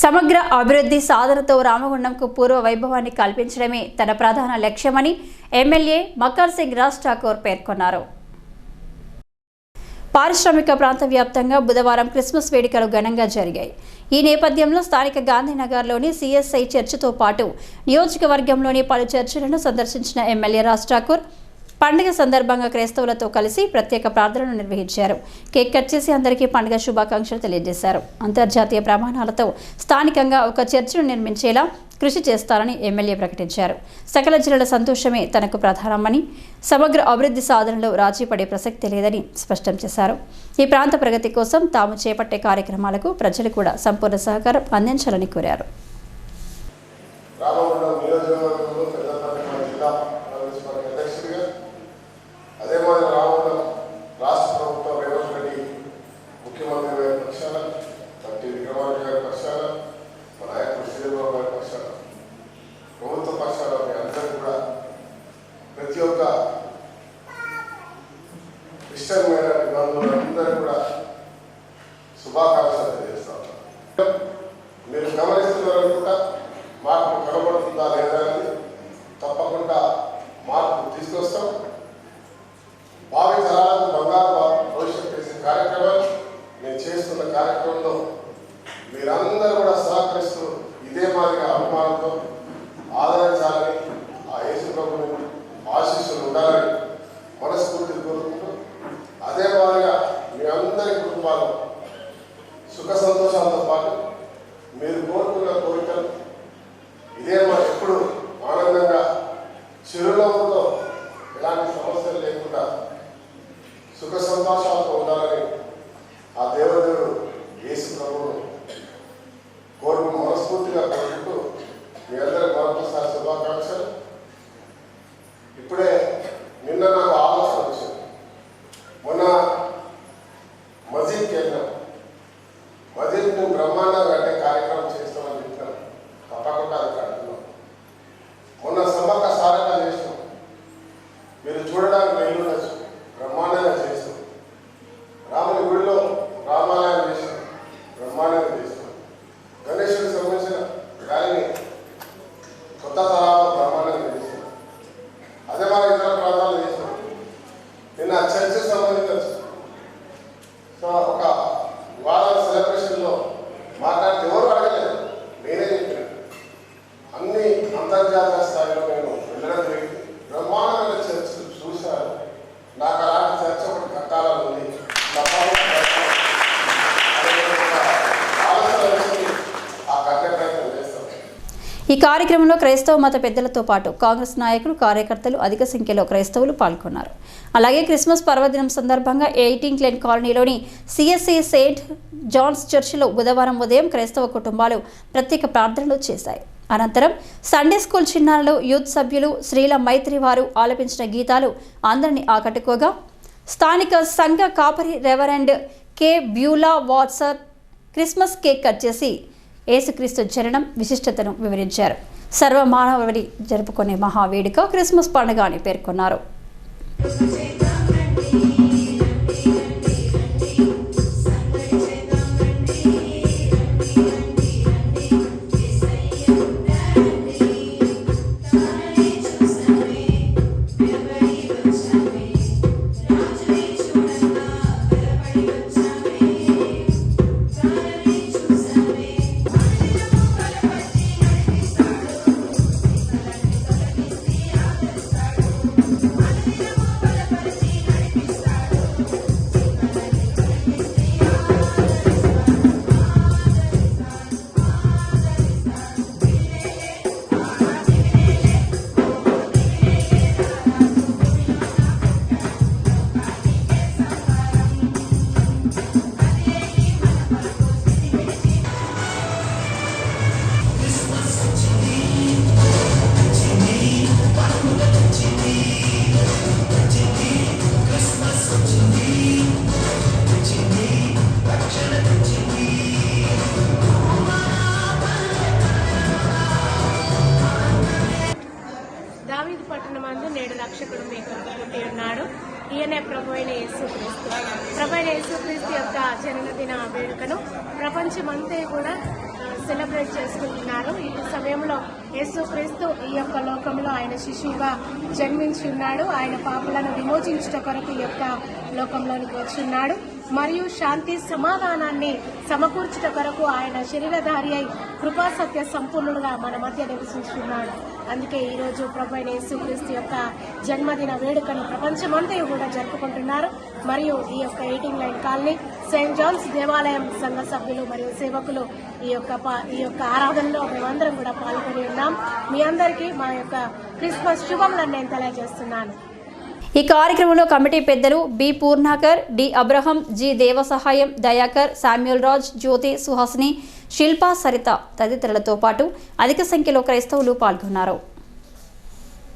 సమగ్ర అభివృద్ధి సాధనతో రామగుండంకు పూర్వ వైభవాన్ని కల్పించడమే తన ప్రధాన లక్ష్యమని ఎమ్మెల్యే మకర్ సింగ్ రాజ్ ఠాకూర్ పేర్కొన్నారు. పారిశ్రామిక ప్రాంత వ్యాప్తంగా బుధవారం క్రిస్మస్ వేడుకలు ఘనంగా జరిగాయి. ఈ నేపథ్యంలో స్థానిక గాంధీనగర్లోని సిఎస్ఐ చర్చితో పాటు నియోజకవర్గంలోని పలు చర్చిలను సందర్శించిన ఎమ్మెల్యే రాజ్ ఠాకూర్ పండుగ సందర్భంగా క్రైస్తవులతో కలిసి ప్రత్యేక ప్రార్థనలు నిర్వహించారు. కేక్ కట్ చేసి అందరికీ పండుగ శుభాకాంక్షలు తెలియజేశారు. అంతర్జాతీయ ప్రమాణాలతో స్థానికంగా ఒక చర్చిను నిర్మించేలా కృషి చేస్తారని ఎమ్మెల్యే ప్రకటించారు. సకల జిల్లాల సంతోషమే తనకు ప్రధానమని, సమగ్ర అభివృద్ధి సాధనలో రాజీ పడే ప్రసక్తి లేదని స్పష్టం చేశారు. ఈ ప్రాంత ప్రగతి కోసం తాము చేపట్టే కార్యక్రమాలకు ప్రజలు కూడా సంపూర్ణ సహకారం అందించాలని కోరారు. రాష్ట్ర ప్రభుత్వం రేవంత్ రెడ్డి ముఖ్యమంత్రి గారి పక్షాన, టీ విక్రమార్క గారి పక్షాన, మన నాయకుడు శ్రీధర్బాబు గారి పక్షాన, ప్రభుత్వ పక్షాన మీ అందరూ కూడా ప్రతి ఒక్క క్రిస్టియన్ మైనారిటీ బంధువులందరూ కూడా శుభాకాంక్షలు తెలియజేస్తాం. మీరు గమనిస్తున్నారనుకుంటా మార్పు కనబడుతుందా లేదా అని తప్పకుండా మార్పు తీసుకొస్తాం. భావి తరాలకు బంగారు భవిష్యత్తు చేసే కార్యక్రమాలు నేను చేస్తున్న కార్యక్రమంలో మీరందరూ కూడా సహకరిస్తూ ఇదే మాదిరిగా అభిమానంతో ఆదరించాలని, ఆ యేసు ప్రభుని ఆశీస్సులు ఉండాలని మనస్ఫూర్తి కోరుకుంటూ, అదే మాదిరిగా మీ అందరి కుటుంబాలు సుఖ సంతోషాలతో పాటు మీరు కోరుకున్న కోరికలు ఇదే మరి ఎప్పుడు ఆనందంగా చిరునవ్వుతో ఎలాంటి సమస్యలు లేకుండా సుఖ సంతోషాలతో ఉండాలని ఆ దేవదేవుడు యేసు ప్రభువును మనస్ఫూర్తిగా కోరుకుంటూ మీ అందరి మరొకసారి శుభాకాంక్షలు. ఇప్పుడే నిన్న నాకు ఆలోచన వచ్చింది. మొన్న మసీద్కి వెళ్ళాం. మసీద్ని బ్రహ్మాండంగా అంటే కార్యక్రమం చేస్తామని చెప్పినాం. తప్పకుండా అది కడుతున్నాం. మొన్న సమ్మక్క సారక చేసినాం. మీరు చూడడానికి వెళ్ళుండొచ్చు. బ్రహ్మాండంగా చేస్తాం. రాముని గుడిలో రామాలయం చేస్తాం. బ్రహ్మాండంగా చేస్తాం. గణేశుడికి సంబంధించిన గాలిని కొత్త తరాలు బ్రహ్మాండంగా చేస్తాం. అదే మన ఇతర ప్రాంతాలు చేస్తాం. నిన్న చర్చకు సంబంధించిన ఒక వివాదాల సెలబ్రేషన్లో మాట్లాడితే ఎవరు అడగలేదు, నేనే చెప్పాను. అన్ని అంతర్జాతీయ స్థాయిలో నేను వెళ్ళడం జరిగింది. బ్రహ్మాండమైన చర్చలు చూశాను. నాకు అలాంటి చర్చ ఒకటి కట్టాలని ఉంది. ఆ కట్టే ప్రయత్నం చేస్తాం. ఈ కార్యక్రమంలో క్రైస్తవ మత పెద్దలతో పాటు కాంగ్రెస్ నాయకులు, కార్యకర్తలు అధిక సంఖ్యలో క్రైస్తవులు పాల్గొన్నారు. అలాగే క్రిస్మస్ పర్వదినం సందర్భంగా 18 లేన్ కాలనీలోని సిఎస్ఐ సెయింట్ జాన్స్ చర్చిలో బుధవారం ఉదయం క్రైస్తవ కుటుంబాలు ప్రత్యేక ప్రార్థనలు చేశాయి. అనంతరం సండే స్కూల్ చిన్నారులు, యూత్ సభ్యులు, శ్రీల మైత్రి వారు ఆలపించిన గీతాలు అందరినీ ఆకట్టుకోగా స్థానిక సంఘ కాపరి రెవరెండ్ కె బ్యూలా వాట్సర్ క్రిస్మస్ కేక్ కట్ చేసి యేసుక్రీస్తు జననం విశిష్టతను వివరించారు. సర్వమానవాళి జరుపుకునే మహావేడుక క్రిస్మస్ పండుగ అని పేర్కొన్నారు. రక్షకుడు మీకు పుట్టి ఉన్నాడు. ఈయనే ప్రభు అయిన యేసుక్రీస్తు. ప్రభు అయిన యేసుక్రీస్తు యొక్క జన్మదిన వేడుకను ప్రపంచమంతా కూడా సెలబ్రేట్ సెలబ్రేట్ చేసుకుంటున్నారు. ఈ సమయంలో యేసుక్రీస్తు ఈ యొక్క లోకంలో ఆయన శిశువుగా జన్మించి ఉన్నాడు. ఆయన పాపలను విమోచించుట కొరకు ఈ యొక్క లోకంలోనికి వచ్చున్నాడు. మరియు శాంతి సమాధానాన్ని సమకూర్చుట కొరకు ఆయన శరీరధారి అయి కృపా సత్య సంపూర్ణుడుగా మన మధ్య నివసించున్నాడు. అందుకే ఈరోజు ప్రభు అయిన యేసుక్రీస్తు యొక్క జన్మదిన వేడుకను ప్రపంచమంతా కూడా జరుపుకుంటున్నారు. మరియు ఈ యొక్క 18 లైన్ కాలనీ సెయింట్ జాన్స్ దేవాలయం సంఘ సభ్యులు మరియు సేవకులు ఈ యొక్క ఆరాధనలో మేమందరం కూడా పాల్గొని ఉన్నాం. మీ అందరికీ మా యొక్క క్రిస్మస్ శుభములను నేను తెలియజేస్తున్నాను. ఈ కార్యక్రమంలో కమిటీ పెద్దలు B Purnakar, D Abraham, G Devasahayam, Dayakar, Samuel Raj, Jyothi, Suhasini, Shilpa, Saritha తదితరులతో పాటు అధిక సంఖ్యలో క్రైస్తవులు పాల్గొన్నారు.